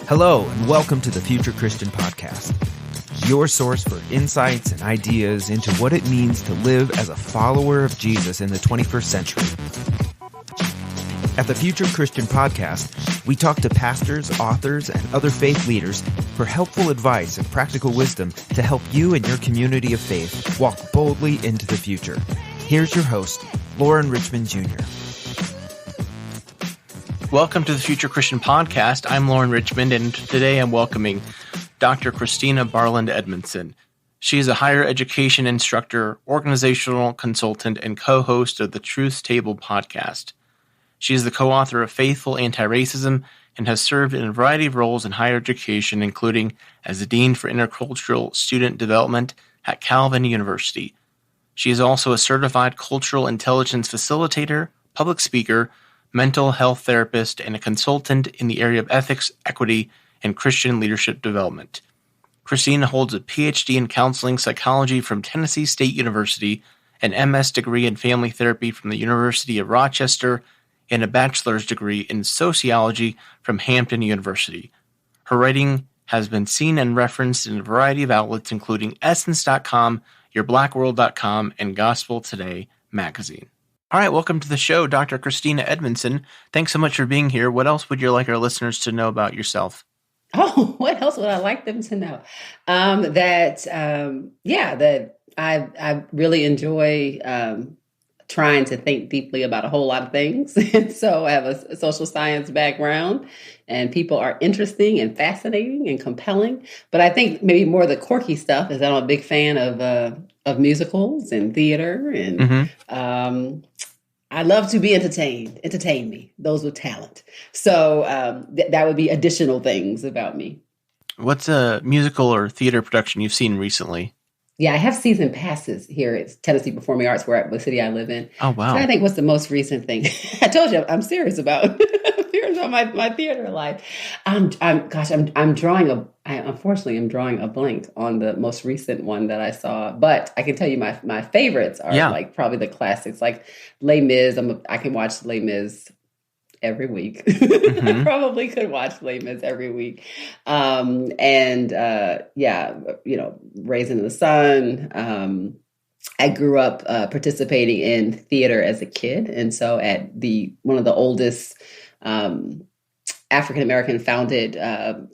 Hello, and welcome to the Future Christian Podcast, your source for insights and ideas into what it means to live as a follower of Jesus in the 21st century. At the Future Christian Podcast, we talk to pastors, authors, and other faith leaders for helpful advice and practical wisdom to help you and your community of faith walk boldly into the future. Here's your host, Lauren Richmond Jr. Welcome to the Future Christian Podcast. I'm Lauren Richmond, and today I'm welcoming Dr. Christina Barland Edmondson. She is a higher education instructor, organizational consultant, and co-host of the Truth Table podcast. She is the co-author of Faithful Antiracism and has served in a variety of roles in higher education, including as the Dean for Intercultural Student Development at Calvin University. She is also a certified cultural intelligence facilitator, public speaker, mental health therapist, and a consultant in the area of ethics, equity, and Christian leadership development. Christina holds a PhD in counseling psychology from Tennessee State University, an MS degree in family therapy from the University of Rochester, and a bachelor's degree in sociology from Hampton University. Her writing has been seen and referenced in a variety of outlets, including Essence.com, YourBlackWorld.com, and Gospel Today magazine. All right, welcome to the show, Dr. Christina Edmondson. Thanks so much for being here. What else would you like our listeners to know about yourself? Oh, what else would I like them to know? That I really enjoy trying to think deeply about a whole lot of things. And so I have a social science background, and people are interesting and fascinating and compelling. But I think maybe more the quirky stuff is that I'm a big fan of musicals and theater, and I love to be entertained. Entertain me, those with talent. So that would be additional things about me. What's a musical or theater production you've seen recently? Yeah, I have season passes here at Tennessee Performing Arts, where the city I live in. Oh, wow. So I think what's the most recent thing? I told you I'm serious about my theater life. I unfortunately am drawing a blank on the most recent one that I saw, but I can tell you my favorites are like probably the classics, like Les Mis. I can watch Les Mis every week. I probably could watch Les Mis every week. Raising the Sun. I grew up participating in theater as a kid. And so at one of the oldest African-American founded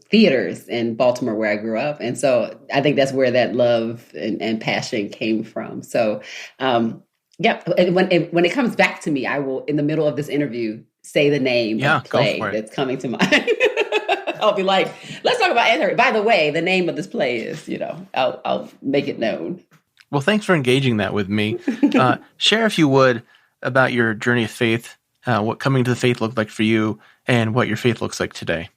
theaters in Baltimore, where I grew up. And so I think that's where that love and passion came from. So, and when it comes back to me, I will, in the middle of this interview, say the name of the play that's coming to mind. I'll be like, let's talk about Anthony. By the way, the name of this play is, I'll make it known. Well, thanks for engaging that with me. Share, if you would, about your journey of faith, what coming to the faith looked like for you, and what your faith looks like today.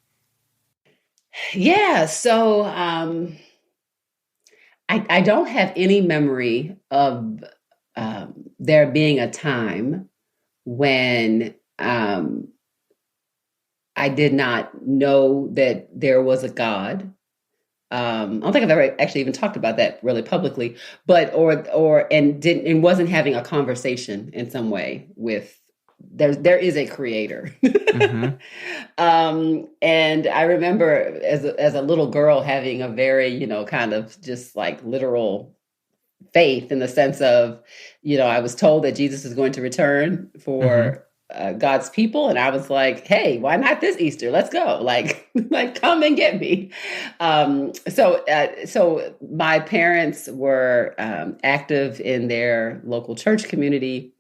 Yeah, so I don't have any memory of there being a time when I did not know that there was a God. I don't think I've ever actually even talked about that really publicly, but wasn't having a conversation in some way with there is a creator. And I remember as a little girl having a very, kind of just like literal faith in the sense of, I was told that Jesus is going to return for God's people. And I was like, hey, why not this Easter? Let's go. Like come and get me. So my parents were active in their local church community.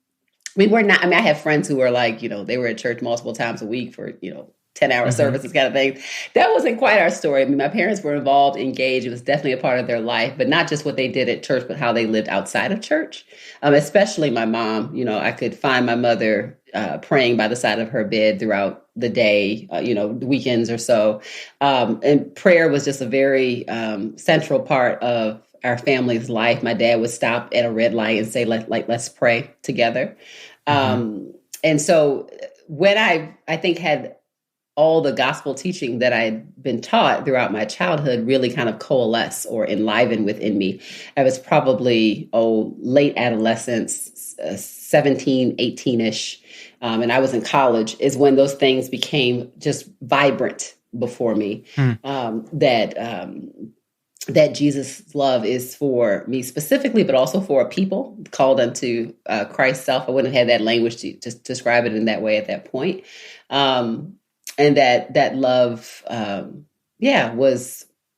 We were not, I have friends who were like, they were at church multiple times a week for, 10-hour services kind of thing. That wasn't quite our story. I mean, my parents were involved, engaged. It was definitely a part of their life, but not just what they did at church, but how they lived outside of church. Especially my mom, I could find my mother praying by the side of her bed throughout the day, weekends or so. And prayer was just a very central part of our family's life. My dad would stop at a red light and say, let's pray together. And so when I think had all the gospel teaching that I'd been taught throughout my childhood really kind of coalesce or enliven within me. I was probably, late adolescence, 17, 18-ish, and I was in college, is when those things became just vibrant before me, that Jesus' love is for me specifically, but also for a people called unto Christ's self. I wouldn't have had that language to describe it in that way at that point. And that love,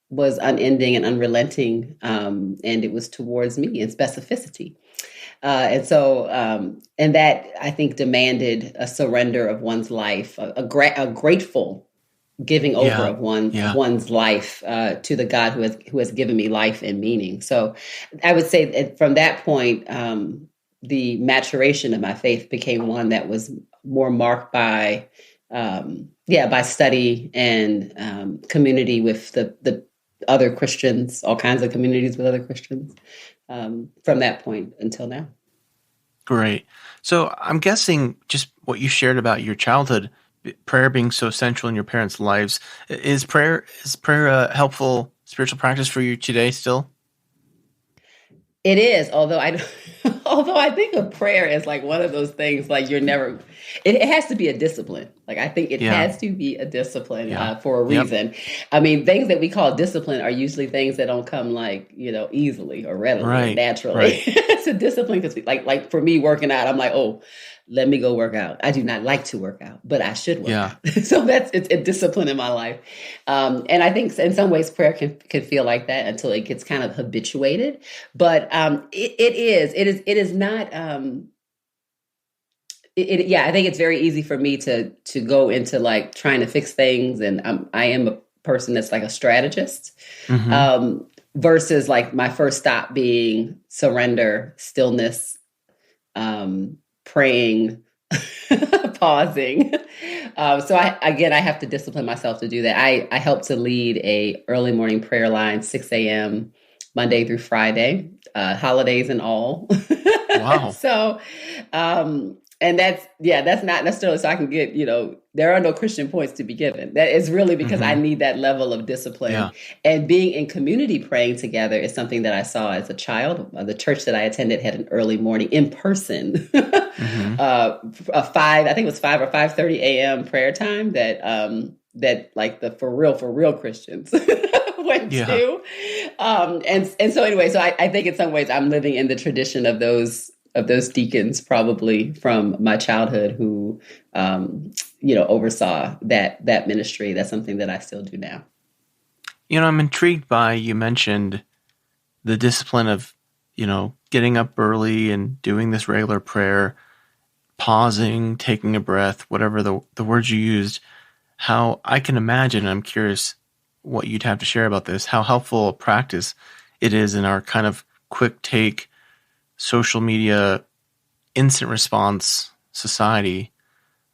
was unending and unrelenting, and it was towards me in specificity. And that, I think, demanded a surrender of one's life, a grateful giving over of one's life to the God who has given me life and meaning. So I would say that from that point, the maturation of my faith became one that was more marked by study and community with the other Christians, all kinds of communities with other Christians, from that point until now. Great. So I'm guessing just what you shared about your childhood, prayer being so central in your parents' lives, is prayer a helpful spiritual practice for you today still? It is, although I think of prayer as like one of those things, like it has to be a discipline. Like I think it has to be a discipline for a reason. Yep. I mean, things that we call discipline are usually things that don't come easily or readily, or naturally. Right. It's a discipline because like for me working out, I'm like, oh, let me go work out. I do not like to work out, but I should work out. So it's a discipline in my life. And I think in some ways prayer can feel like that until it gets kind of habituated. But it is not, I think it's very easy for me to go into like trying to fix things. And I am a person that's like a strategist, versus like my first stop being surrender, stillness, praying, pausing. So I have to discipline myself to do that. I help to lead a early morning prayer line, 6 a.m. Monday through Friday, holidays and all. Wow. So, and that's not necessarily so I can get, there are no Christian points to be given. That is really because I need that level of discipline. Yeah. And being in community praying together is something that I saw as a child. The church that I attended had an early morning in person, I think it was 5 or 5:30 a.m. prayer time that like the for real Christians went to. And so anyway, so I think in some ways I'm living in the tradition of those deacons, probably from my childhood, who oversaw that ministry. That's something that I still do now. I'm intrigued by, you mentioned the discipline of getting up early and doing this regular prayer, pausing, taking a breath, whatever the words you used. How I can imagine, I'm curious what you'd have to share about this, how helpful a practice it is in our kind of quick take, social media, instant response society.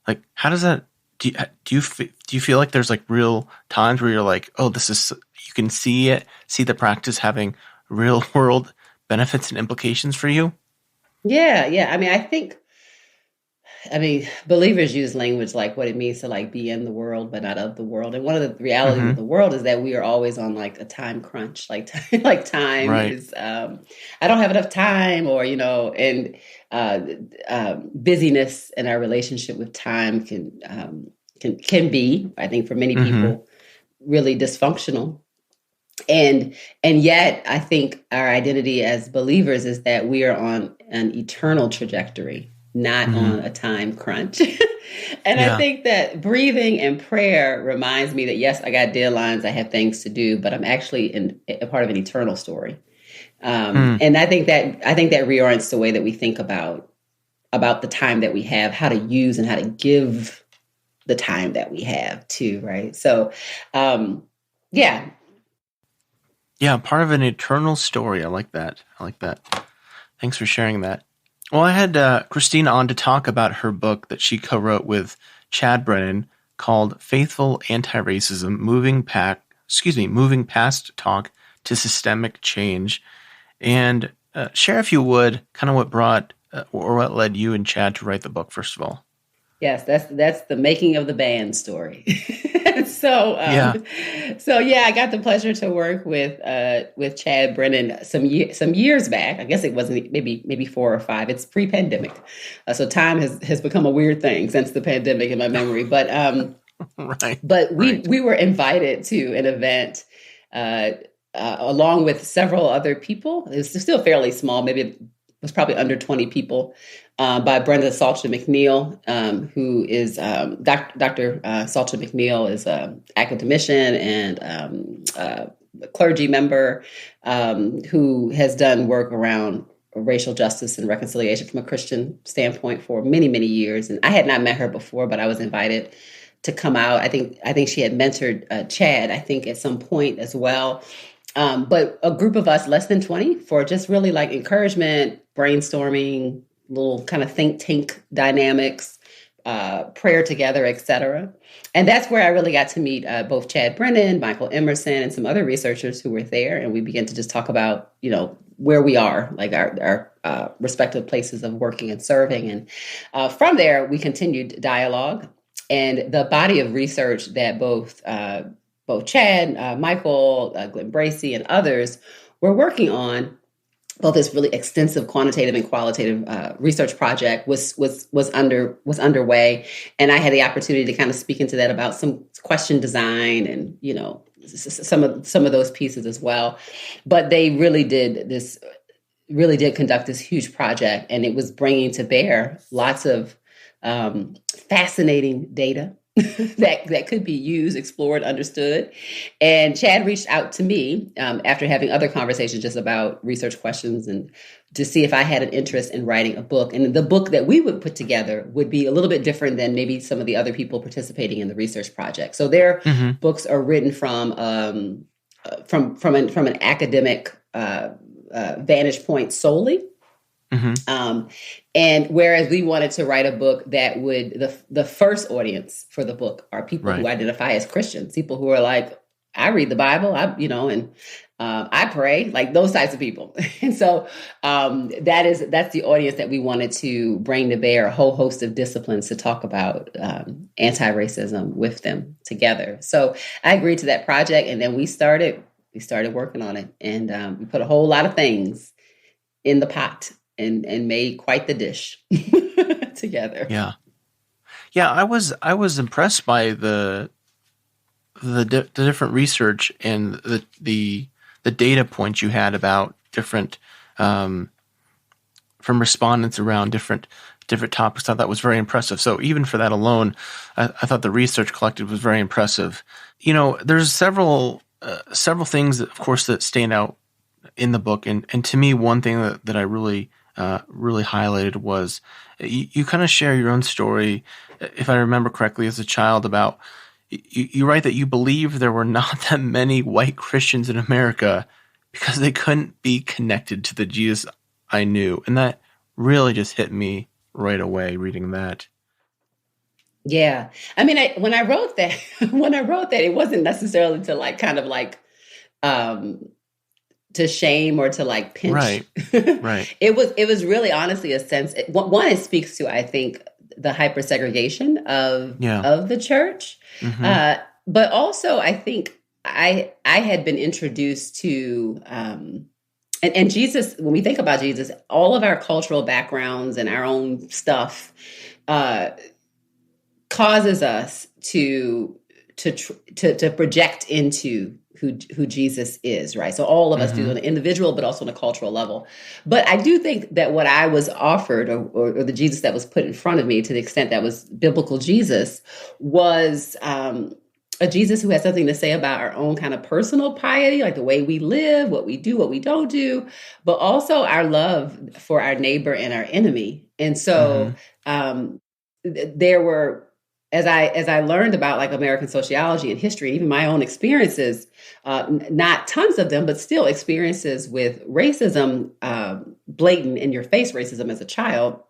Like, how does that, do you feel like there's like real times where you're like, oh, you can see the practice having real world benefits and implications for you? Yeah. I mean, believers use language like what it means to like be in the world, but not of the world. And one of the realities of the world is that we are always on like a time crunch, like time is, I don't have enough time, or, and busyness in our relationship with time can be, I think for many people, really dysfunctional. And yet I think our identity as believers is that we are on an eternal trajectory, not on a time crunch. And I think that breathing and prayer reminds me that, yes, I got deadlines, I have things to do, but I'm actually a part of an eternal story. And I think that reorients the way that we think about the time that we have, how to use and how to give the time that we have too, right? So, yeah, part of an eternal story. I like that. Thanks for sharing that. Well, I had Christina on to talk about her book that she co-wrote with Chad Brennan called Faithful Antiracism, Moving Past Talk to Systemic Change. And share, if you would, kind of what brought or what led you and Chad to write the book, first of all. Yes, that's the making of the band story. So I got the pleasure to work with Chad Brennan some years back. I guess it wasn't maybe 4 or 5. It's pre-pandemic, so time has become a weird thing since the pandemic in my memory. But Right. But we were invited to an event along with several other people. It was still fairly small, maybe it was probably under 20 people, by Brenda Salter McNeil, who is Dr. Salter McNeil is an academician and a clergy member who has done work around racial justice and reconciliation from a Christian standpoint for many, many years. And I had not met her before, but I was invited to come out. I think she had mentored Chad, I think, at some point as well. But a group of us, less than 20, for just really like encouragement, brainstorming, little kind of think tank dynamics, prayer together, etc. And that's where I really got to meet both Chad Brennan, Michael Emerson, and some other researchers who were there. And we began to just talk about, where we are, like our respective places of working and serving. And from there, we continued dialogue. And the body of research that both Chad, Michael, Glenn Bracey, and others were working on, both this really extensive quantitative and qualitative research project was underway, and I had the opportunity to kind of speak into that about some question design and some of those pieces as well. But they really did conduct this huge project, and it was bringing to bear lots of fascinating data that could be used, explored, understood. And Chad reached out to me after having other conversations just about research questions and to see if I had an interest in writing a book. And the book that we would put together would be a little bit different than maybe some of the other people participating in the research project. So their books are written from an academic vantage point solely. And whereas we wanted to write a book that would, the first audience for the book are people who identify as Christians, people who are like, I read the Bible, I pray, like those types of people. And so that's the audience that we wanted to bring to bear, a whole host of disciplines to talk about anti-racism with them together. So I agreed to that project, and then we started working on it, and we put a whole lot of things in the pot. And made quite the dish together. Yeah. I was impressed by the different research and the data points you had about different from respondents around different topics. I thought that was very impressive. So even for that alone, I thought the research collected was very impressive. There's several things that, of course, that stand out in the book, and to me, one thing that I really highlighted was you kind of share your own story, if I remember correctly, as a child about you write that you believe there were not that many white Christians in America because they couldn't be connected to the Jesus I knew. And that really just hit me right away reading that. Yeah. I mean, when I wrote that, it wasn't necessarily to like, kind of like, to shame or to like pinch. Right. It was really honestly a sense. One, it speaks to, I think, the hypersegregation of the church. But also I think I had been introduced to, and Jesus, when we think about Jesus, all of our cultural backgrounds and our own stuff causes us to project into who Jesus is, right? So all of us do on an individual, but also on a cultural level. But I do think that what I was offered, or the Jesus that was put in front of me, to the extent that was biblical Jesus, was a Jesus who has something to say about our own kind of personal piety, like the way we live, what we do, what we don't do, but also our love for our neighbor and our enemy. And so there were, as I learned about like American sociology and history, even my own experiences, not tons of them, but still experiences with racism, blatant in your face racism as a child,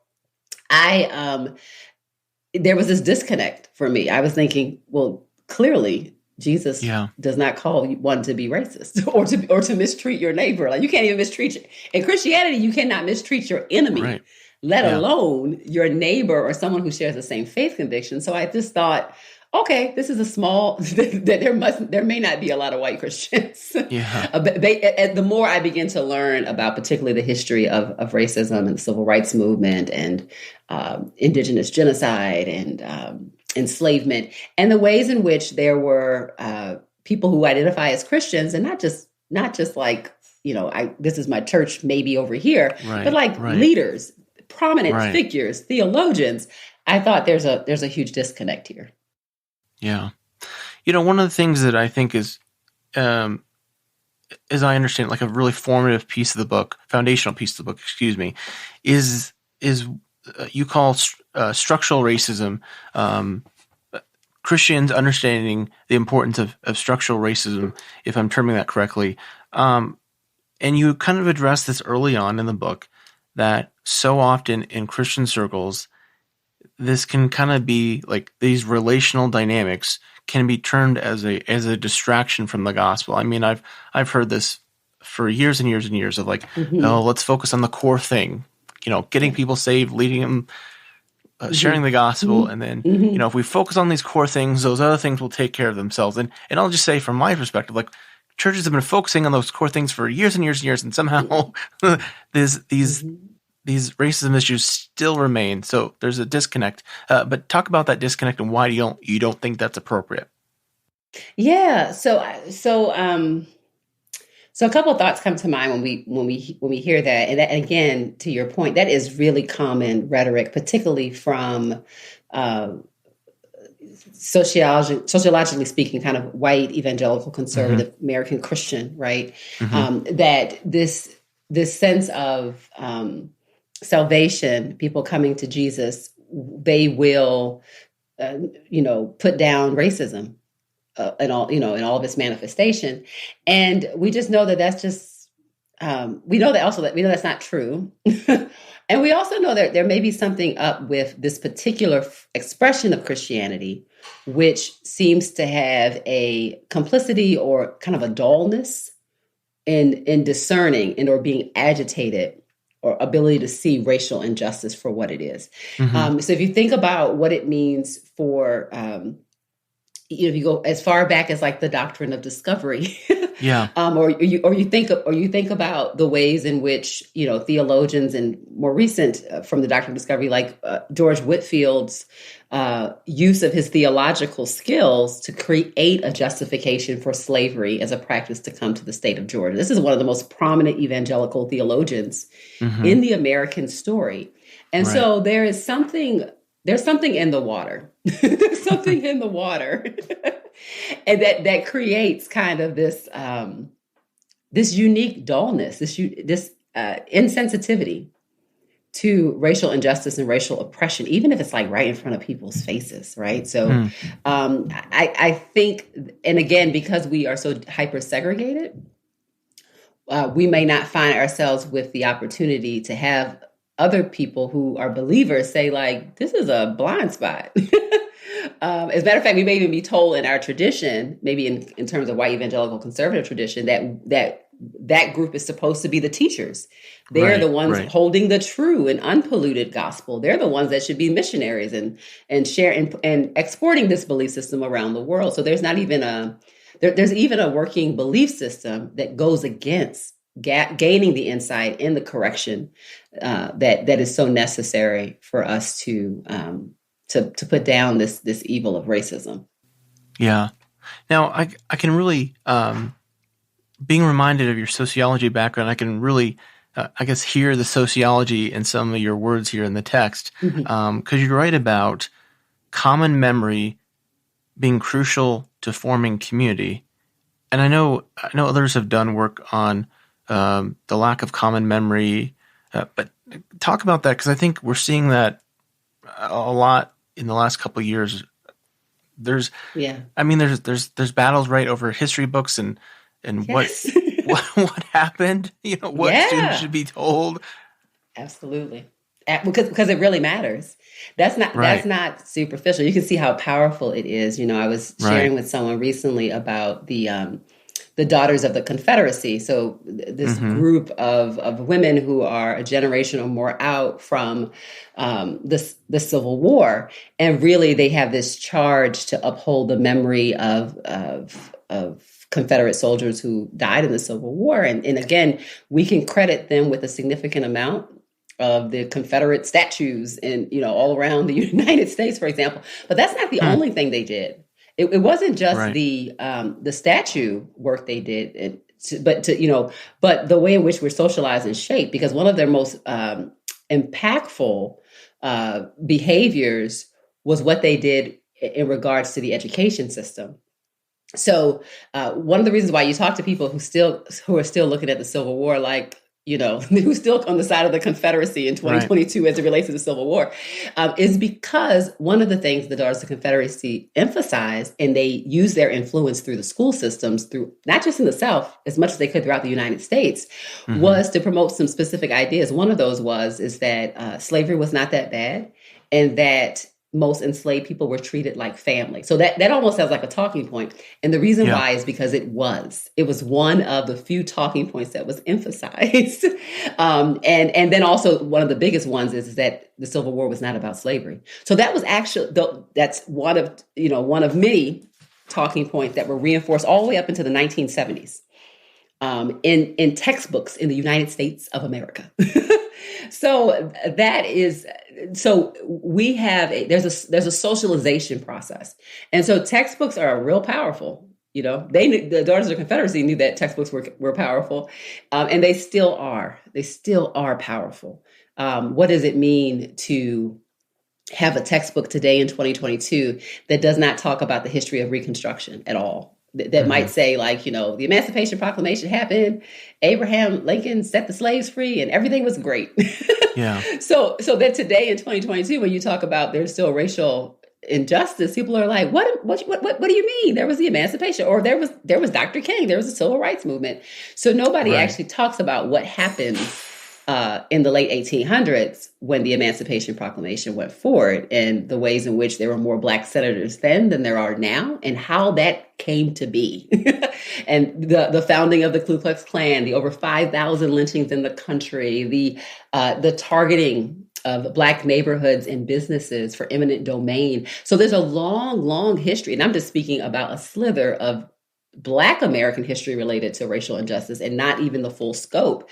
there was this disconnect for me. I was thinking, well, clearly Jesus does not call one to be racist or to mistreat your neighbor. Like you can't even mistreat in Christianity, you cannot mistreat your enemy. Let alone your neighbor or someone who shares the same faith conviction. So I just thought, okay, this is a small, that there may not be a lot of white Christians. The more I begin to learn about particularly the history of racism and the civil rights movement and indigenous genocide and enslavement, and the ways in which there were people who identify as Christians, and not just like, this is my church maybe over here, but like leaders, prominent figures, theologians. I thought there's a huge disconnect here. Yeah. One of the things that I think is, as I understand, like a really formative piece of the book, foundational piece of the book, is you call structural racism, Christians understanding the importance of structural racism, if I'm terming that correctly. And you kind of address this early on in the book, that so often in Christian circles, this can kind of be like these relational dynamics can be turned as a distraction from the gospel. I mean, I've heard this for years and years and years of like, let's focus on the core thing, getting people saved, leading them, sharing the gospel. And then, if we focus on these core things, those other things will take care of themselves. And I'll just say from my perspective, like churches have been focusing on those core things for years and years and years. And somehow these racism issues still remain. So there's a disconnect. But talk about that disconnect and why you don't think that's appropriate. Yeah. So a couple of thoughts come to mind when we hear that. And that, again, to your point, that is really common rhetoric, particularly from sociologically speaking, kind of white evangelical conservative American Christian, right? That this sense of salvation, people coming to Jesus, they will, put down racism and all, in all of its manifestation. And we just know that that's just, we know that's not true. And we also know that there may be something up with this particular expression of Christianity, which seems to have a complicity or kind of a dullness in discerning and or being agitated, or ability to see racial injustice for what it is. So if you think about what it means for, if you go as far back as like the doctrine of discovery, or you think about the ways in which theologians and more recent from the doctrine of discovery, like George Whitfield's use of his theological skills to create a justification for slavery as a practice to come to the state of Georgia. This is one of the most prominent evangelical theologians in the American story. And so there's something in the water. There's something in the water. And that creates kind of this this unique dullness, this insensitivity to racial injustice and racial oppression, even if it's like right in front of people's faces, right? So I think, and again, because we are so hyper-segregated, we may not find ourselves with the opportunity to have other people who are believers say like, this is a blind spot. As a matter of fact, we may even be told in our tradition, maybe in terms of white evangelical conservative tradition, that group is supposed to be the teachers. They're the ones holding the true and unpolluted gospel. They're the ones that should be missionaries and share and exporting this belief system around the world. So there's not even there's even a working belief system that goes against gaining the insight and the correction that is so necessary for us to put down this evil of racism. Yeah. Now I can really, being reminded of your sociology background, I can really, hear the sociology in some of your words here in the text, because you write about common memory being crucial to forming community. And I know others have done work on the lack of common memory, but talk about that, because I think we're seeing that a lot in the last couple of years. There's battles right over history books and yes. what happened, what students should be told. Absolutely. Because it really matters. That's not superficial. You can see how powerful it is. I was sharing with someone recently about the Daughters of the Confederacy. So this group of women who are a generation or more out from the Civil War, and really they have this charge to uphold the memory of Confederate soldiers who died in the Civil War. And again, we can credit them with a significant amount of the Confederate statues and, all around the United States, for example. But that's not the only thing they did. It wasn't just the statue work they did, but the way in which we're socialized and shaped, because one of their most impactful behaviors was what they did in regards to the education system. So one of the reasons why you talk to people who are still looking at the Civil War, like, who's still on the side of the Confederacy in 2022 as it relates to the Civil War, is because one of the things the Daughters of the Confederacy emphasized, and they used their influence through the school systems, through not just in the South, as much as they could throughout the United States, was to promote some specific ideas. One of those is that slavery was not that bad, and that most enslaved people were treated like family. So that almost sounds like a talking point. And the reason why is because it was one of the few talking points that was emphasized. And then also one of the biggest ones is that the Civil War was not about slavery. So that was that's one of many talking points that were reinforced all the way up into the 1970s in textbooks in the United States of America. So we have there's a socialization process. And so textbooks are real powerful. The Daughters of the Confederacy knew that textbooks were powerful, and they still are. They still are powerful. What does it mean to have a textbook today in 2022 that does not talk about the history of Reconstruction at all? That might say, like, the Emancipation Proclamation happened, Abraham Lincoln set the slaves free, and everything was great. Yeah. So that today in 2022, when you talk about there's still racial injustice, people are like, what do you mean? There was the emancipation, or there was Dr. King, there was a civil rights movement. So nobody actually talks about what happened in the late 1800s when the Emancipation Proclamation went forward, and the ways in which there were more Black senators then than there are now, and how that came to be. And the founding of the Ku Klux Klan, the over 5,000 lynchings in the country, the targeting of Black neighborhoods and businesses for eminent domain. So there's a long, long history, and I'm just speaking about a slither of Black American history related to racial injustice, and not even the full scope.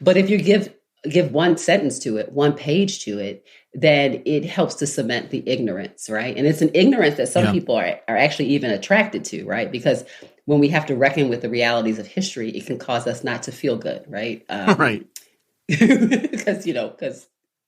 But if you give one sentence to it, one page to it, then it helps to cement the ignorance, right? And it's an ignorance that some people are actually even attracted to, right? Because when we have to reckon with the realities of history, it can cause us not to feel good, right? Right. Because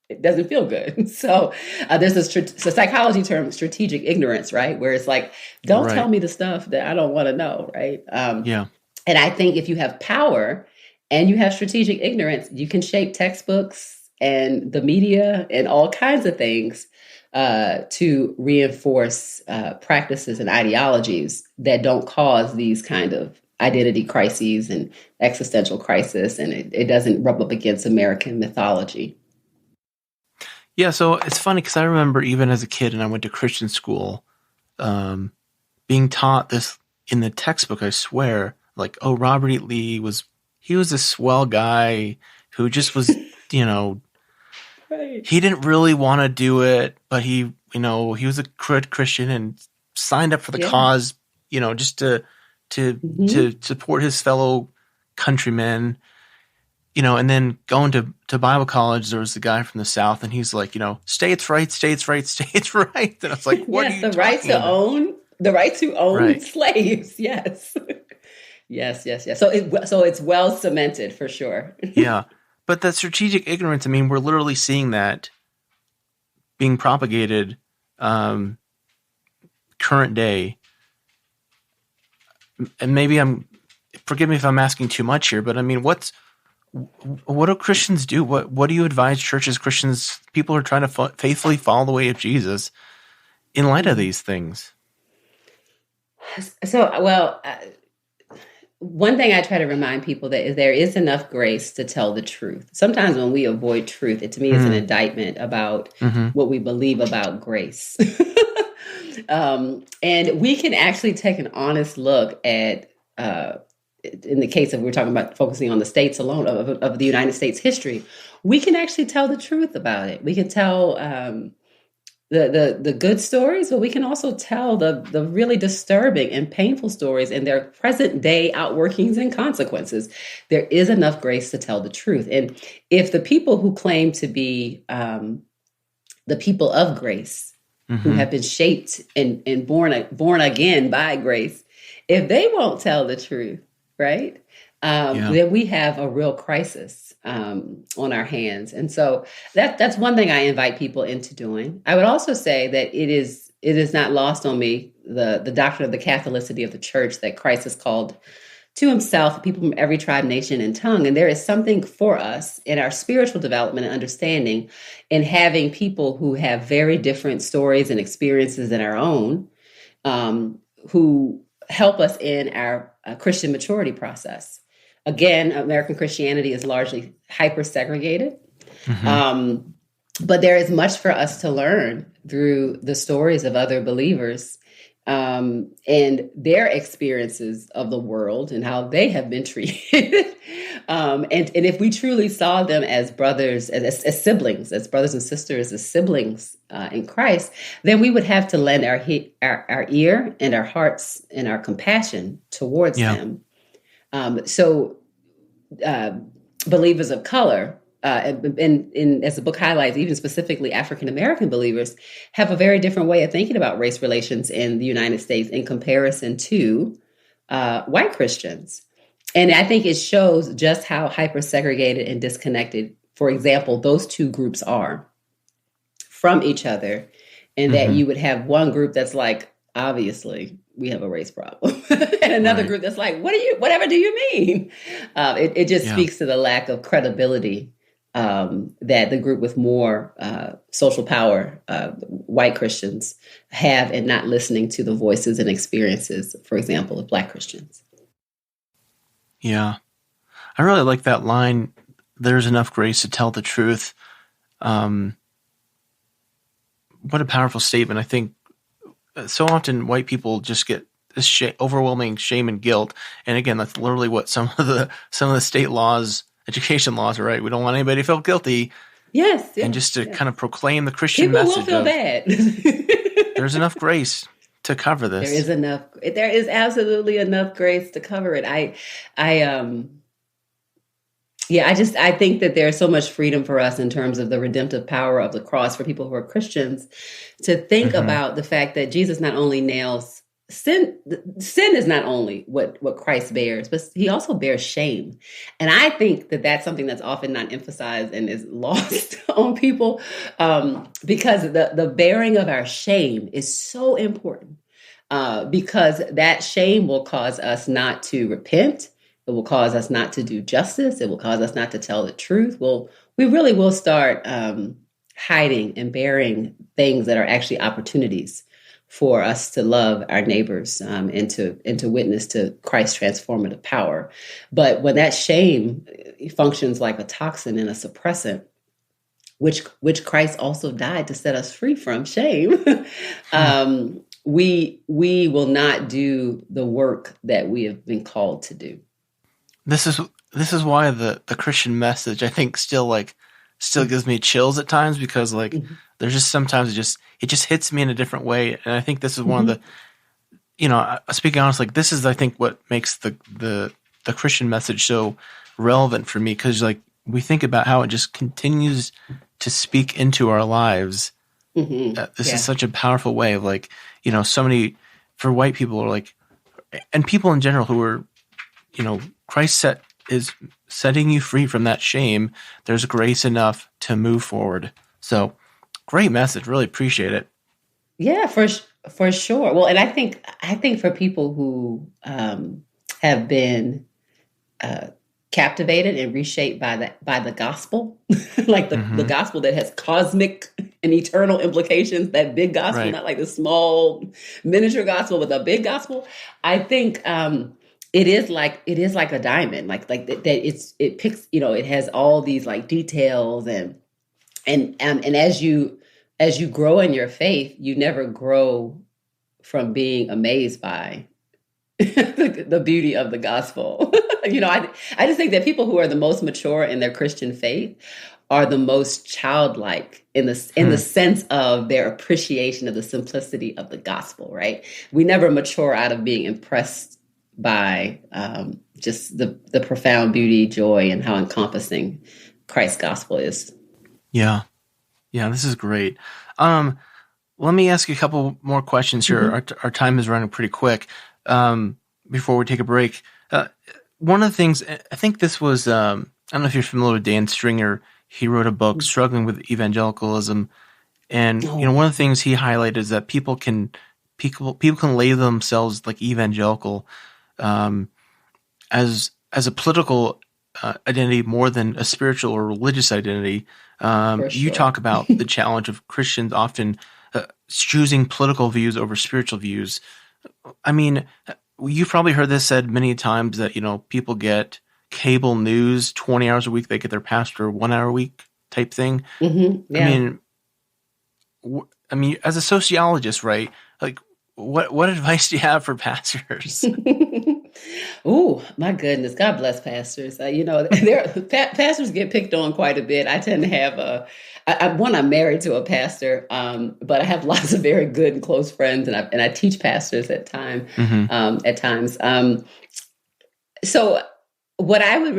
it doesn't feel good. So there's a psychology term, strategic ignorance, right? Where it's like, don't tell me the stuff that I don't want to know, right? And I think if you have power and you have strategic ignorance, you can shape textbooks and the media and all kinds of things to reinforce practices and ideologies that don't cause these kind of identity crises and existential crisis, and it doesn't rub up against American mythology. Yeah, so it's funny because I remember even as a kid, and I went to Christian school, being taught this in the textbook, I swear, like, oh, Robert E. Lee was a swell guy who just was, he didn't really want to do it, but he was a Christian and signed up for the cause, just to support his fellow countrymen. And then going to Bible college, there was the guy from the South, and he's like, states' rights, states' rights, states' rights. And I was like, what are you talking about? The right to own slaves. Yes. Yes. So it's well cemented for sure. Yeah. But that strategic ignorance, I mean, we're literally seeing that being propagated current day. And maybe forgive me if I'm asking too much here, but I mean, what do Christians do? What do you advise churches, Christians, people who are trying to faithfully follow the way of Jesus in light of these things? So, one thing I try to remind people that is there is enough grace to tell the truth. Sometimes when we avoid truth, it to me is an indictment about what we believe about grace. And we can actually take an honest look at, in the case of we're talking about focusing on the states alone of the United States history, we can actually tell the truth about it. We can tell the good stories, but we can also tell the really disturbing and painful stories and their present day outworkings and consequences. There is enough grace to tell the truth. And if the people who claim to be the people of grace, who have been shaped and born again by grace, if they won't tell the truth, right? Then we have a real crisis on our hands. And so that's one thing I invite people into doing. I would also say that it is not lost on me, the doctrine of the Catholicity of the church, that Christ has called to himself people from every tribe, nation, and tongue. And there is something for us in our spiritual development and understanding in having people who have very different stories and experiences than our own, who help us in our Christian maturity process. Again, American Christianity is largely hyper-segregated, but there is much for us to learn through the stories of other believers and their experiences of the world and how they have been treated. And if we truly saw them as brothers, as siblings, as brothers and sisters, as siblings in Christ, then we would have to lend our ear and our hearts and our compassion towards them. So believers of color, and as the book highlights, even specifically African-American believers, have a very different way of thinking about race relations in the United States in comparison to white Christians. And I think it shows just how hyper-segregated and disconnected, for example, those two groups are from each other, and that you would have one group that's like, obviously, we have a race problem. And another group that's like, whatever do you mean? It just speaks to the lack of credibility that the group with more social power, white Christians, have in not listening to the voices and experiences, for example, of Black Christians. Yeah. I really like that line, there's enough grace to tell the truth. What a powerful statement. I think so often white people just get this overwhelming shame and guilt. And again, that's literally what some of the state laws, education laws are, right? We don't want anybody to feel guilty. Yes. And just to kind of proclaim the Christian people message. People will feel bad. There's enough grace to cover this. There is absolutely enough grace to cover it. I think that there's so much freedom for us in terms of the redemptive power of the cross for people who are Christians to think about the fact that Jesus not only nails sin is not only what Christ bears, but he also bears shame. And I think that that's something that's often not emphasized and is lost on people because the bearing of our shame is so important because that shame will cause us not to repent. It will cause us not to do justice. It will cause us not to tell the truth. We really will start hiding and bearing things that are actually opportunities for us to love our neighbors and to witness to Christ's transformative power. But when that shame functions like a toxin and a suppressant, which Christ also died to set us free from shame, we will not do the work that we have been called to do. This is why the Christian message, I think, still gives me chills at times because there's just sometimes it just hits me in a different way. And I think this is one of the, speaking honestly, this is, I think, what makes the Christian message so relevant for me. Cause we think about how it just continues to speak into our lives. This is such a powerful way of so many, for white people are and people in general who are, Christ is setting you free from that shame. There's grace enough to move forward. So great message. Really appreciate it. Yeah, for sure. Well, and I think for people who have been captivated and reshaped by the gospel, the gospel that has cosmic and eternal implications, that big gospel, not like the small miniature gospel, but the big gospel. I think it is like a diamond, like that. It picks, it has all these details and as you grow in your faith, you never grow from being amazed by the beauty of the gospel. I just think that people who are the most mature in their Christian faith are the most childlike in the sense of their appreciation of the simplicity of the gospel, right? We never mature out of being impressed by just the profound beauty, joy, and how encompassing Christ's gospel is. Yeah. Yeah, this is great. Let me ask you a couple more questions here. Our time is running pretty quick before we take a break. One of the things, I think this was, I don't know if you're familiar with Dan Stringer. He wrote a book, Struggling with Evangelicalism. And one of the things he highlighted is that people can label themselves like evangelical as a political identity more than a spiritual or religious identity. You talk about the challenge of Christians often choosing political views over spiritual views. I mean, you've probably heard this said many times that, people get cable news 20 hours a week. They get their pastor 1 hour a week type thing. Mm-hmm, yeah. I mean, as a sociologist, right? Like, what advice do you have for pastors? Oh, my goodness. God bless pastors. Pastors get picked on quite a bit. I tend to have I'm married to a pastor, but I have lots of very good and close friends, and I teach pastors at times. So what I would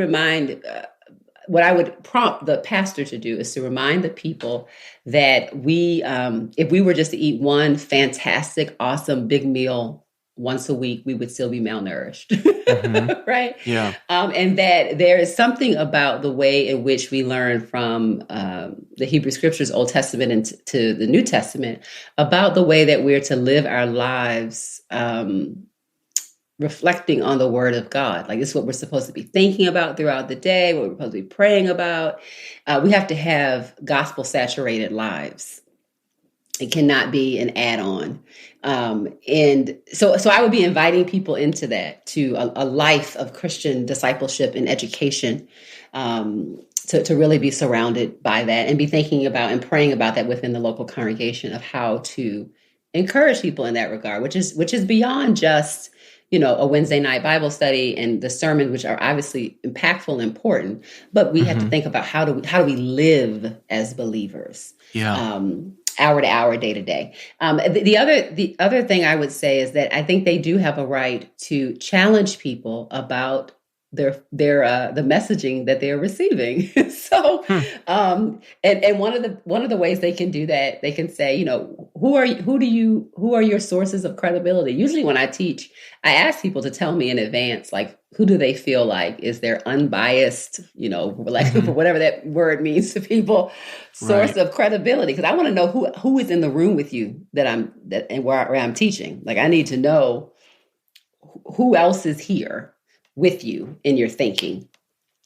prompt the pastor to do is to remind the people that if we were just to eat one fantastic, awesome, big meal once a week, we would still be malnourished, right? Yeah. And that there is something about the way in which we learn from the Hebrew Scriptures, Old Testament, and to the New Testament, about the way that we're to live our lives reflecting on the Word of God. Like, this is what we're supposed to be thinking about throughout the day, what we're supposed to be praying about. We have to have gospel-saturated lives. It cannot be an add-on. And so I would be inviting people into that, to a life of Christian discipleship and education, to really be surrounded by that and be thinking about and praying about that within the local congregation of how to encourage people in that regard, which is beyond just, a Wednesday night Bible study and the sermons, which are obviously impactful and important, but we have to think about how do we live as believers. Yeah. Hour to hour, day to day. The other thing I would say is that I think they do have a right to challenge people about the messaging that they're receiving. So, and one of the ways they can do that, they can say, who are your sources of credibility? Usually when I teach, I ask people to tell me in advance, like, who do they feel like is their unbiased, for whatever that word means to people, source of credibility. Because I want to know who is in the room with you where I'm teaching. Like, I need to know who else is here with you in your thinking.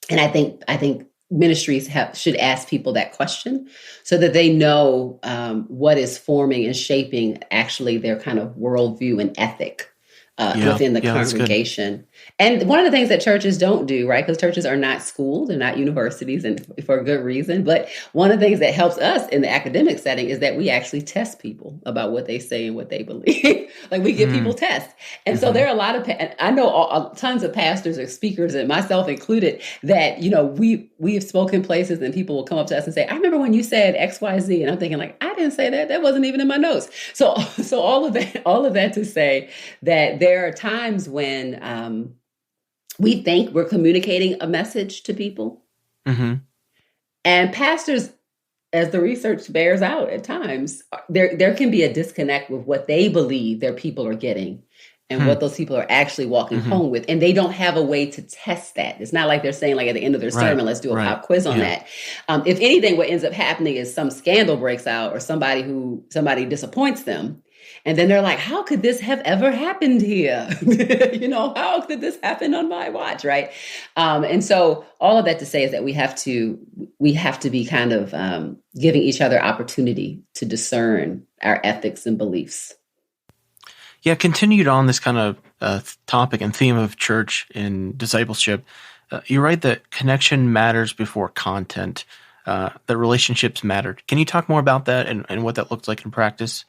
And I think ministries should ask people that question so that they know what is forming and shaping actually their kind of worldview and ethic within the congregation. And one of the things that churches don't do, right? Because churches are not schools, they're not universities, and for a good reason. But one of the things that helps us in the academic setting is that we actually test people about what they say and what they believe. Like, we give people tests. And so there are a lot of, I know tons of pastors or speakers, and myself included, that, we have spoken places and people will come up to us and say, I remember when you said X, Y, Z. And I'm thinking, like, I didn't say that. That wasn't even in my notes. So all of that to say that there are times when we think we're communicating a message to people. And pastors, as the research bears out at times, there can be a disconnect with what they believe their people are getting and what those people are actually walking home with. And they don't have a way to test that. It's not like they're saying, like, at the end of their sermon, let's do a pop quiz on that. If anything, what ends up happening is some scandal breaks out or somebody disappoints them. And then they're like, how could this have ever happened here? How could this happen on my watch, right? And so all of that to say is that we have to be kind of giving each other opportunity to discern our ethics and beliefs. Yeah, continued on this kind of topic and theme of church and discipleship. You're right that connection matters before content, that relationships matter. Can you talk more about that and what that looks like in practice?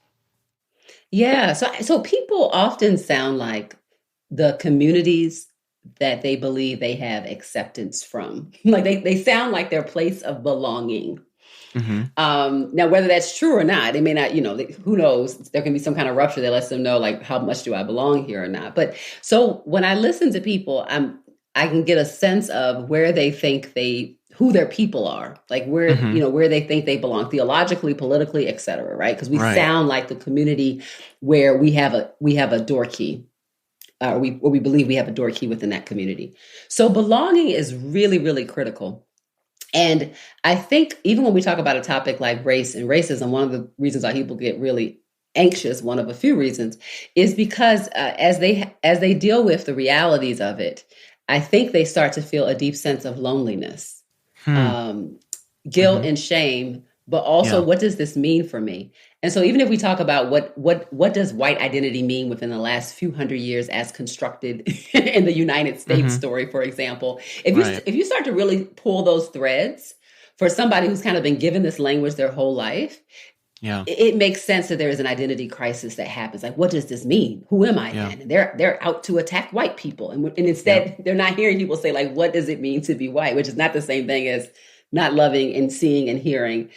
Yeah. So people often sound like the communities that they believe they have acceptance from. Like they sound like their place of belonging. Now, whether that's true or not, they may not, who knows? There can be some kind of rupture that lets them know, like, how much do I belong here or not? But so when I listen to people, I can get a sense of where they think who their people are, like where, where they think they belong theologically, politically, et cetera, right? Because we sound like the community where we have a door key. We believe we have a door key within that community. So belonging is really, really critical. And I think even when we talk about a topic like race and racism, one of the reasons why people get really anxious, one of a few reasons, is because as they deal with the realities of it, I think they start to feel a deep sense of loneliness, guilt and shame, but also what does this mean for me? And so even if we talk about what does white identity mean within the last few hundred years as constructed in the United States story, for example, if you start to really pull those threads for somebody who's kind of been given this language their whole life, it makes sense that there is an identity crisis that happens. Like, what does this mean? Who am I then? And they're out to attack white people. And instead, they're not hearing people say, like, what does it mean to be white? Which is not the same thing as not loving and seeing and hearing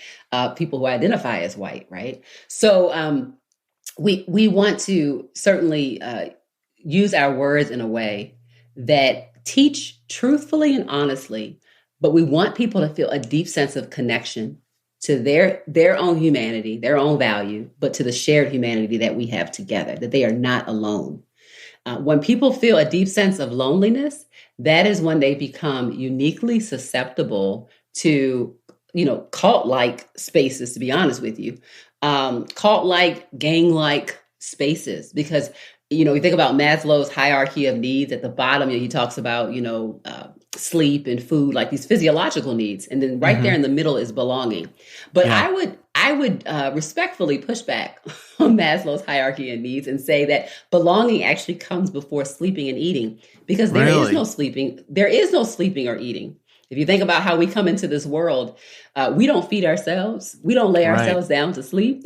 people who identify as white, right? So we want to certainly use our words in a way that teach truthfully and honestly, but we want people to feel a deep sense of connection to their own humanity, their own value, but to the shared humanity that we have together, that they are not alone. When people feel a deep sense of loneliness, that is when they become uniquely susceptible to, cult-like spaces, to be honest with you, cult-like, gang-like spaces, because, you think about Maslow's hierarchy of needs. At the bottom, he talks about, sleep and food, like these physiological needs. And then right there in the middle is belonging. But I would respectfully push back on Maslow's hierarchy of needs and say that belonging actually comes before sleeping and eating, because there is no sleeping. There is no sleeping or eating. If you think about how we come into this world, we don't feed ourselves. We don't lay ourselves down to sleep.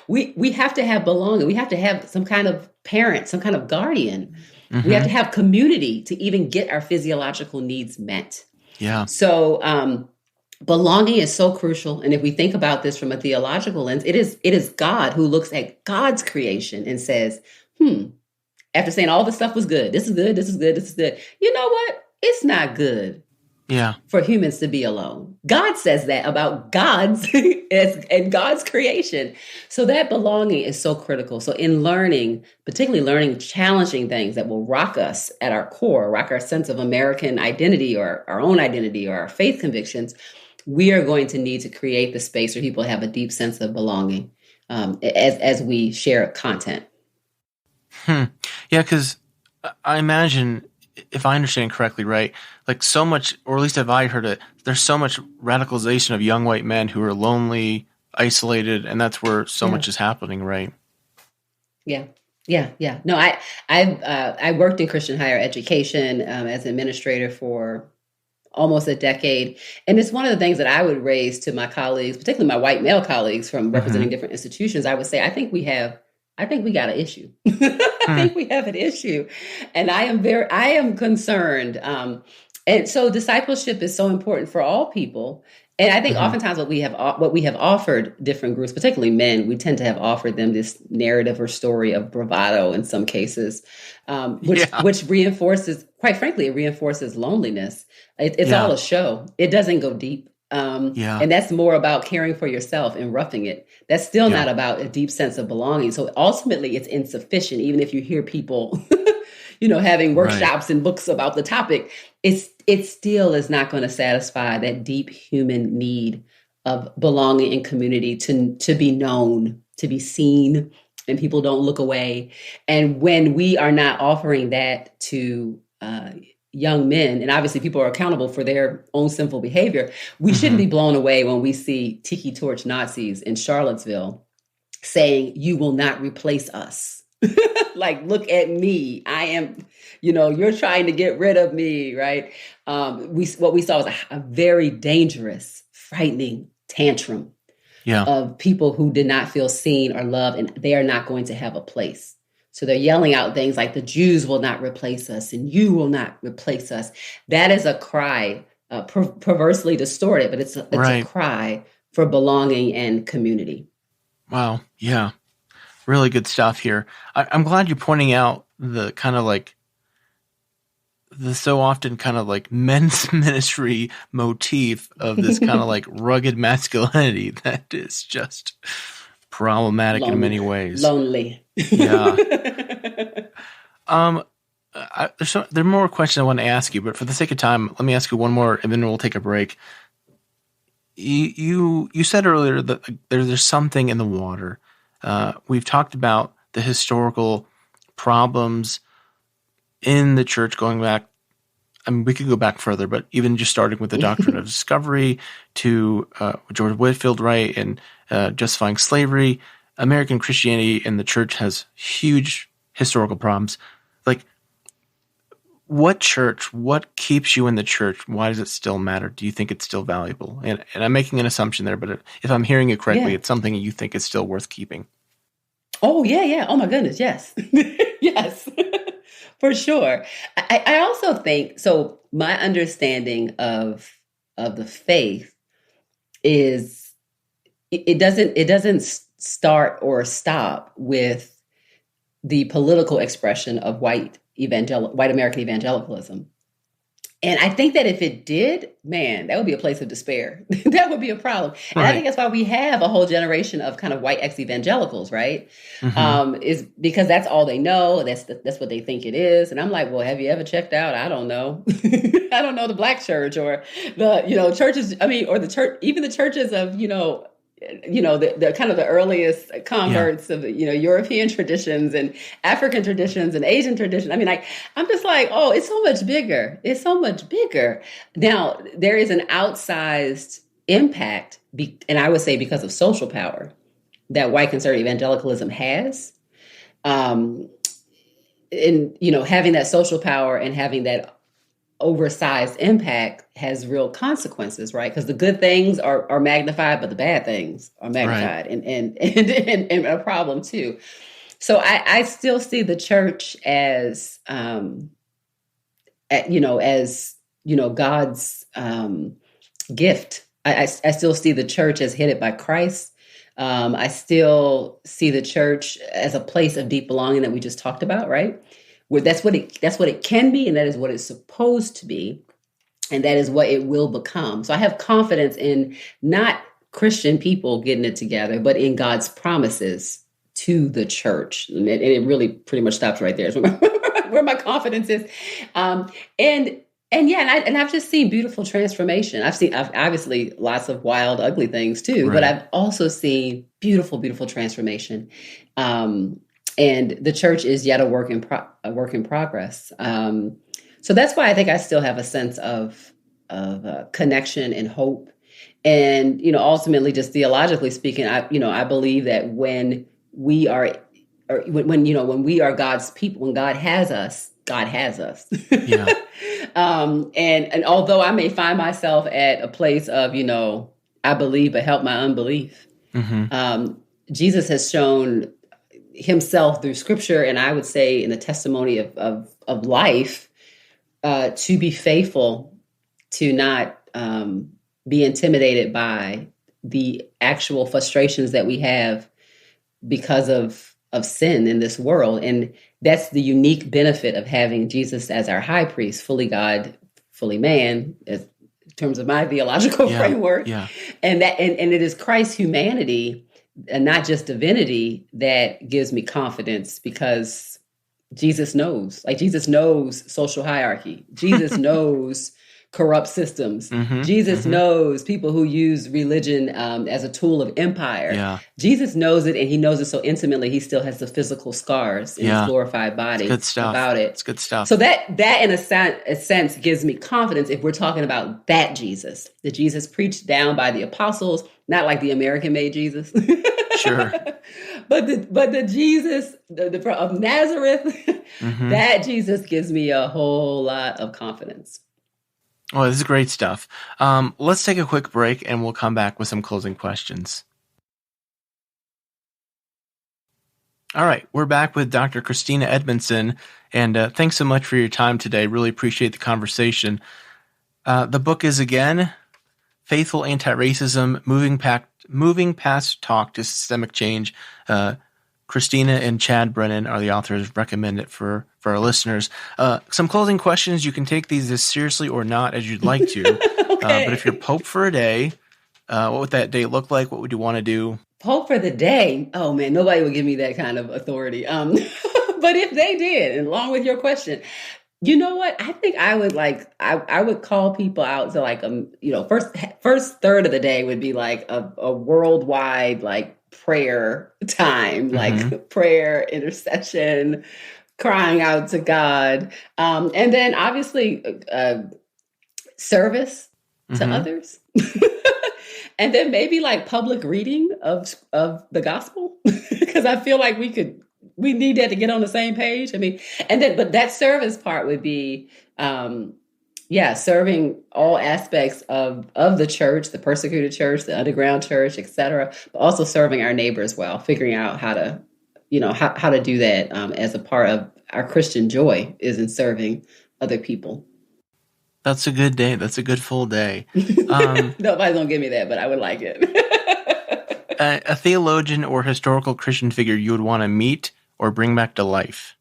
We have to have belonging. We have to have some kind of parent, some kind of guardian. We have to have community to even get our physiological needs met. Yeah. So belonging is so crucial. And if we think about this from a theological lens, it is God who looks at God's creation and says, after saying all the stuff was good, this is good, this is good, this is good. You know what? It's not good. For humans to be alone. God says that about God's and God's creation. So that belonging is so critical. So in learning, particularly learning challenging things that will rock us at our core, rock our sense of American identity or our own identity or our faith convictions, we are going to need to create the space where people have a deep sense of belonging as we share content. Yeah, because I imagine, if I understand correctly, right, like so much, or at least if I heard it, there's so much radicalization of young white men who are lonely, isolated, and that's where so much is happening, right? Yeah. No, I worked in Christian higher education as an administrator for almost a decade. And it's one of the things that I would raise to my colleagues, particularly my white male colleagues from representing different institutions. I would say, I think we got an issue. I think we have an issue. And I am concerned. And so discipleship is so important for all people. And I think oftentimes what we have offered different groups, particularly men, we tend to have offered them this narrative or story of bravado in some cases, which reinforces, quite frankly, it reinforces loneliness. It's all a show. It doesn't go deep. And that's more about caring for yourself and roughing it. That's still not about a deep sense of belonging. So ultimately it's insufficient, even if you hear people, having workshops and books about the topic, it still is not going to satisfy that deep human need of belonging and community, to be known, to be seen, and people don't look away. And when we are not offering that to young men, and obviously people are accountable for their own sinful behavior, we shouldn't be blown away when we see tiki torch Nazis in Charlottesville saying, "You will not replace us." Like, look at me. I am, you're trying to get rid of me, right? What we saw was a very dangerous, frightening tantrum of people who did not feel seen or loved, and they are not going to have a place. So they're yelling out things like the Jews will not replace us and you will not replace us. That is a cry, perversely distorted, but it's a cry for belonging and community. Wow. Yeah. Really good stuff here. I'm glad you're pointing out the kind of like the so often kind of like men's ministry motif of this kind of like rugged masculinity that is just problematic in many ways. Lonely. Yeah. There are more questions I want to ask you, but for the sake of time, let me ask you one more, and then we'll take a break. You said earlier that there's something in the water. We've talked about the historical problems in the church going back. I mean, we could go back further, but even just starting with the doctrine of discovery to George Whitefield, right, and justifying slavery, American Christianity and the church has huge historical problems. Like, what church, what keeps you in the church? Why does it still matter? Do you think it's still valuable? And I'm making an assumption there, but if I'm hearing it correctly, it's something you think is still worth keeping. Oh, yeah. Oh, my goodness. Yes. Yes, for sure. I also think, so my understanding of the faith is it doesn't start or stop with the political expression of white American evangelicalism. And I think that if it did, man, that would be a place of despair. That would be a problem. And I think that's why we have a whole generation of kind of white ex-evangelicals, right? Is because that's all they know. That's what they think it is. And I'm like, well, have you ever checked out? I don't know. I don't know the Black church or the, churches. I mean, or the church, even the churches of, the kind of the earliest converts of, European traditions and African traditions and Asian traditions. I mean, I'm just like, oh, it's so much bigger. It's so much bigger. Now, there is an outsized impact, and I would say because of social power, that white conservative evangelicalism has. And, having that social power and having that oversized impact has real consequences, right? Because the good things are magnified, but the bad things are magnified and a problem too. So I still see the church as, God's gift. I still see the church as headed by Christ. I still see the church as a place of deep belonging that we just talked about, right? Where that's what it can be, and that is what it's supposed to be, and that is what it will become. So I have confidence in not Christian people getting it together, but in God's promises to the church. And it really pretty much stops right there. Where my confidence is. And I've just seen beautiful transformation. I've obviously lots of wild, ugly things too, but I've also seen beautiful, beautiful transformation. And the church is yet a work in progress. So that's why I think I still have a sense of connection and hope. And, ultimately, just theologically speaking, I believe that when we are God's people, when God has us, God has us. Yeah. And although I may find myself at a place of, I believe, but help my unbelief, Jesus has shown himself through scripture, and I would say in the testimony of life, to be faithful, to not be intimidated by the actual frustrations that we have because of sin in this world. And that's the unique benefit of having Jesus as our high priest, fully God, fully man, in terms of my theological framework. Yeah. And it is Christ's humanity and not just divinity that gives me confidence, because Jesus knows social hierarchy. Jesus knows corrupt systems. Jesus knows people who use religion as a tool of empire. Yeah. Jesus knows it, and he knows it so intimately, he still has the physical scars in his glorified body about it. It's good stuff. So that in a sense gives me confidence if we're talking about that Jesus, the Jesus preached down by the apostles, not like the American-made Jesus. Sure. But the Jesus of Nazareth, that Jesus gives me a whole lot of confidence. Oh, this is great stuff. Let's take a quick break, and we'll come back with some closing questions. All right, we're back with Dr. Christina Edmondson, and thanks so much for your time today. Really appreciate the conversation. The book is, again, Faithful Antiracism, Moving Past Talk to Systemic Change. Christina and Chad Brennan are the authors. Recommend it for our listeners. Some closing questions. You can take these as seriously or not as you'd like to. Okay. But if you're Pope for a day, what would that day look like? What would you want to do? Pope for the day. Oh man, nobody would give me that kind of authority. But if they did, and along with your question, you know what? I think I would I would call people out to first third of the day would be like a worldwide prayer time, prayer, intercession, crying out to God. And then obviously service to others. And then maybe public reading of the gospel, because I feel like we need that to get on the same page. I mean, but that service part would be, serving all aspects of the church, the persecuted church, the underground church, et cetera, but also serving our neighbors well, figuring out how to do that as a part of our Christian joy is in serving other people. That's a good day. That's a good full day. Nobody's gonna give me that, but I would like it. A theologian or historical Christian figure you would want to meet or bring back to life?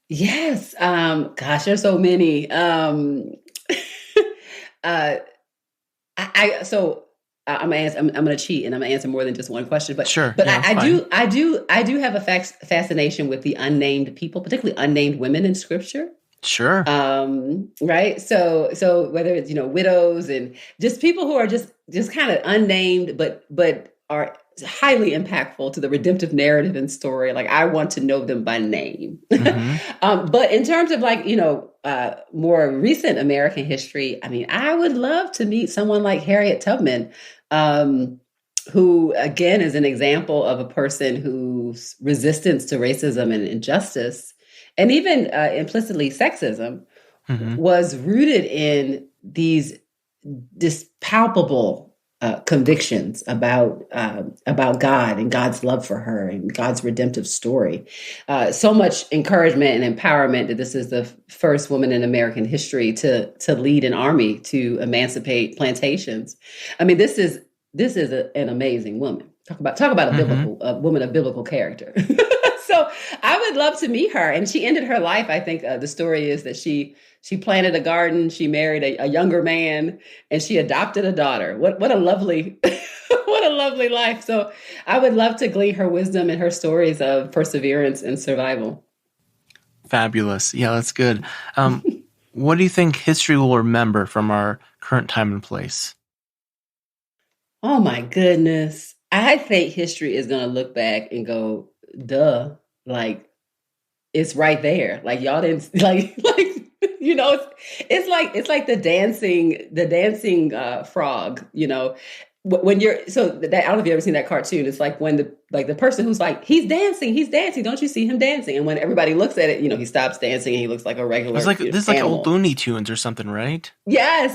Yes. Gosh, there's so many. I'm gonna cheat and I'm gonna answer more than just one question. But sure. But yeah, I do have a fascination with the unnamed people, particularly unnamed women in Scripture. Sure. Right. So whether it's, widows and just people who are just kind of unnamed, but are highly impactful to the redemptive narrative and story. I want to know them by name. But in terms of more recent American history, I mean, I would love to meet someone like Harriet Tubman, who again is an example of a person whose resistance to racism and injustice, and even implicitly sexism, was rooted in these palpable convictions about God and God's love for her and God's redemptive story. So much encouragement and empowerment that this is the first woman in American history to lead an army to emancipate plantations. I mean, this is an amazing woman. Talk about a woman of biblical character. So I would love to meet her. And she ended her life. I think the story is that she planted a garden, she married a younger man, and she adopted a daughter. What a lovely, what a lovely life. So I would love to glean her wisdom and her stories of perseverance and survival. Fabulous. Yeah, that's good. What do you think history will remember from our current time and place? Oh my goodness. I think history is going to look back and go, duh, it's right there. Y'all didn't it's like the dancing frog, when you're, so that, I don't know if you've ever seen that cartoon. It's like when the person who's he's dancing. Don't you see him dancing? And when everybody looks at it, he stops dancing and he looks like a regular. It's like, this is like animal. old Looney Tunes or something, right? Yes.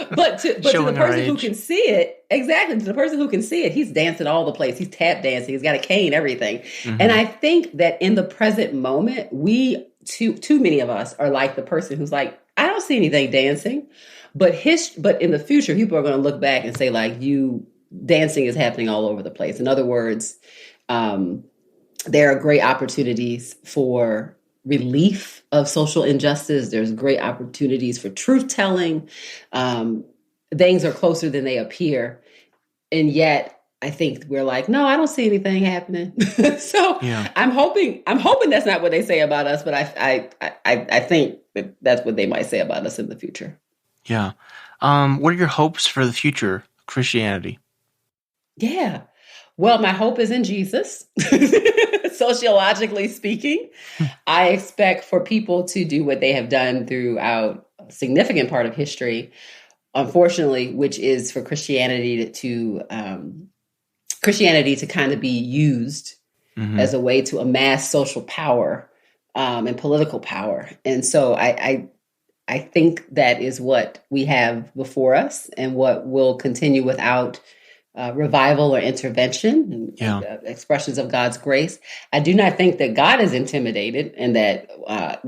But to the person who can see it, exactly, to the person who can see it, he's dancing all the place. He's tap dancing. He's got a cane, everything. And I think that in the present moment, too many of us are like the person who's like, I don't see anything dancing. But in the future, people are going to look back and say, dancing is happening all over the place. In other words, there are great opportunities for relief of social injustice. There's great opportunities for truth telling. Things are closer than they appear. And yet, I think we're no, I don't see anything happening. So yeah. I'm hoping that's not what they say about us, but I think that's what they might say about us in the future. Yeah. What are your hopes for the future of Christianity? Yeah. Well, my hope is in Jesus. Sociologically speaking, I expect for people to do what they have done throughout a significant part of history, unfortunately, which is for Christianity to kind of be used as a way to amass social power and political power. And so I think that is what we have before us and what will continue without revival or intervention, expressions of God's grace. I do not think that God is intimidated and that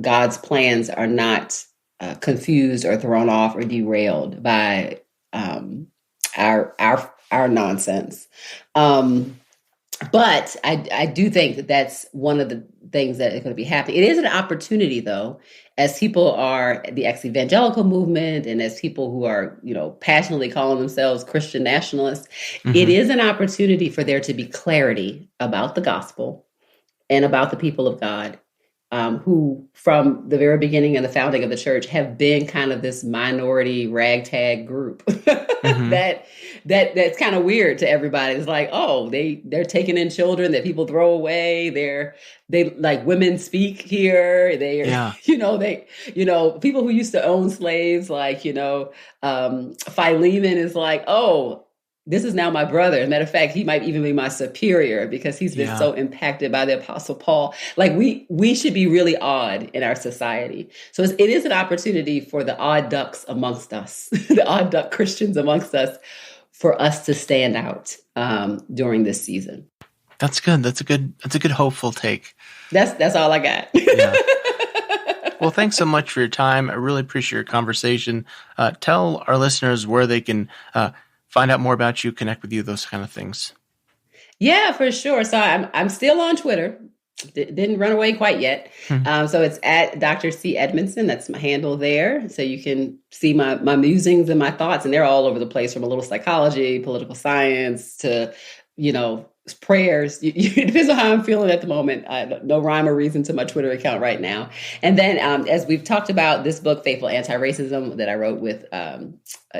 God's plans are not confused or thrown off or derailed by our nonsense. But I do think that that's one of the things that is going to be happening. It is an opportunity, though, as people are the ex-evangelical movement and as people who are, passionately calling themselves Christian nationalists, it is an opportunity for there to be clarity about the gospel and about the people of God, who from the very beginning and the founding of the church have been kind of this minority ragtag group that's kind of weird to everybody. It's like, oh, they're taking in children that people throw away. They like women speak here. People who used to own slaves, like, Philemon is like, oh, this is now my brother. As a matter of fact, he might even be my superior because he's been so impacted by the Apostle Paul. Like we should be really odd in our society. So it is an opportunity for the odd ducks amongst us, the odd duck Christians amongst us, for us to stand out during this season. That's good. That's a good hopeful take. That's all I got. Yeah. Well, thanks so much for your time. I really appreciate your conversation. Tell our listeners where they can find out more about you, connect with you, those kind of things. Yeah, for sure. So I'm still on Twitter. Didn't run away quite yet. So it's at Dr. C. Edmondson. That's my handle there. So you can see my musings and my thoughts, and they're all over the place, from a little psychology, political science to, prayers. It depends on how I'm feeling at the moment. No rhyme or reason to my Twitter account right now. And then as we've talked about, this book, Faithful Antiracism, that I wrote with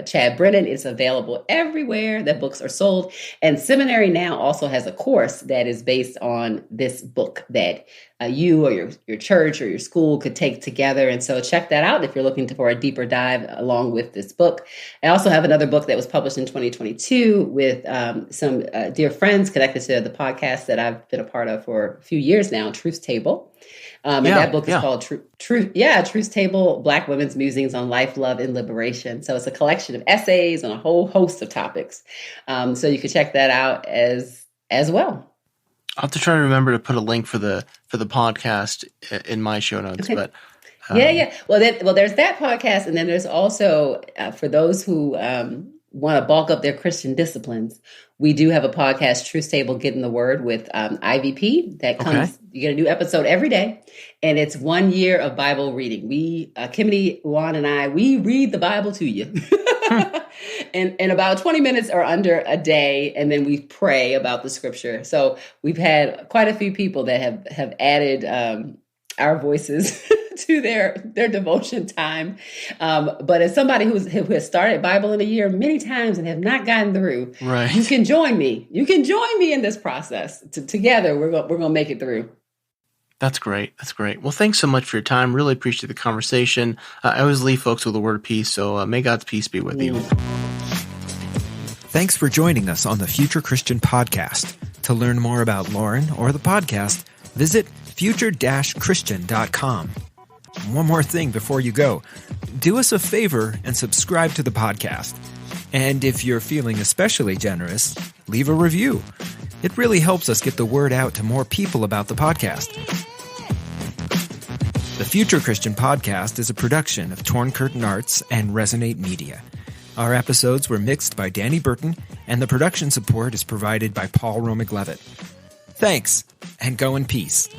Chad Brennan, is available everywhere that books are sold. And Seminary now also has a course that is based on this book that you or your church or your school could take together. And so check that out if you're looking for a deeper dive along with this book. I also have another book that was published in 2022 with some dear friends connected to the podcast that I've been a part of for a few years now, Truth Table. And that book is called Truth Table, Black Women's Musings on Life, Love, and Liberation. So it's a collection of essays on a whole host of topics. So you can check that out as well. I'll have to try to remember to put a link for the podcast in my show notes. Okay. But yeah. Well, there's that podcast, and then there's also for those who want to bulk up their Christian disciplines, we do have a podcast, Truth Table, Getting the Word, with IVP that comes. Okay. You get a new episode every day, and it's 1 year of Bible reading. We, Kimberly, Juan, and I, we read the Bible to you. And about 20 minutes or under a day, and then we pray about the scripture. So we've had quite a few people that have added our voices to their devotion time. But as somebody who has started Bible in a year many times and have not gotten through, right, you can join me. You can join me in this process. Together, we're going to make it through. That's great. Well, thanks so much for your time. Really appreciate the conversation. I always leave folks with a word of peace, so may God's peace be with you. Thanks for joining us on the Future Christian Podcast. To learn more about Lauren or the podcast, visit future-christian.com. One more thing before you go. Do us a favor and subscribe to the podcast. And if you're feeling especially generous, leave a review. It really helps us get the word out to more people about the podcast. The Future Christian Podcast is a production of Torn Curtain Arts and Resonate Media. Our episodes were mixed by Danny Burton, and the production support is provided by Paul Romick-Levitt. Thanks, and go in peace.